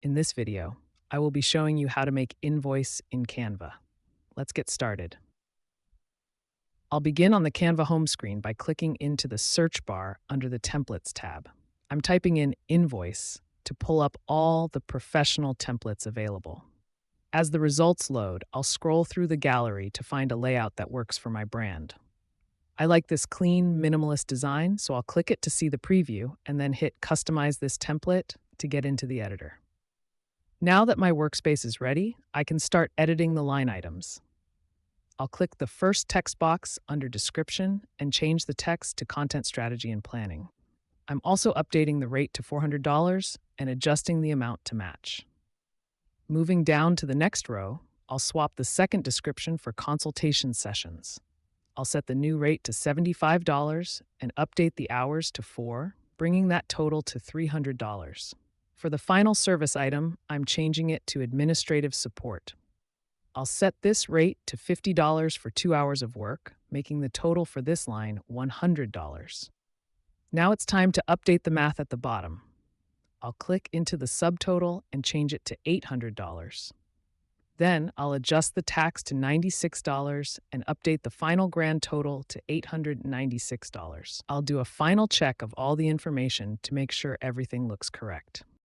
In this video, I will be showing you how to make Invoice in Canva. Let's get started. I'll begin on the Canva home screen by clicking into the search bar under the Templates tab. I'm typing in Invoice to pull up all the professional templates available. As the results load, I'll scroll through the gallery to find a layout that works for my brand. I like this clean, minimalist design, so I'll click it to see the preview and then hit Customize this template to get into the editor. Now that my workspace is ready, I can start editing the line items. I'll click the first text box under Description and change the text to Content Strategy and Planning. I'm also updating the rate to $400 and adjusting the amount to match. Moving down to the next row, I'll swap the second description for consultation sessions. I'll set the new rate to $75 and update the hours to 4, bringing that total to $300. For the final service item, I'm changing it to administrative support. I'll set this rate to $50 for 2 hours of work, making the total for this line $100. Now it's time to update the math at the bottom. I'll click into the subtotal and change it to $800. Then I'll adjust the tax to $96 and update the final grand total to $896. I'll do a final check of all the information to make sure everything looks correct.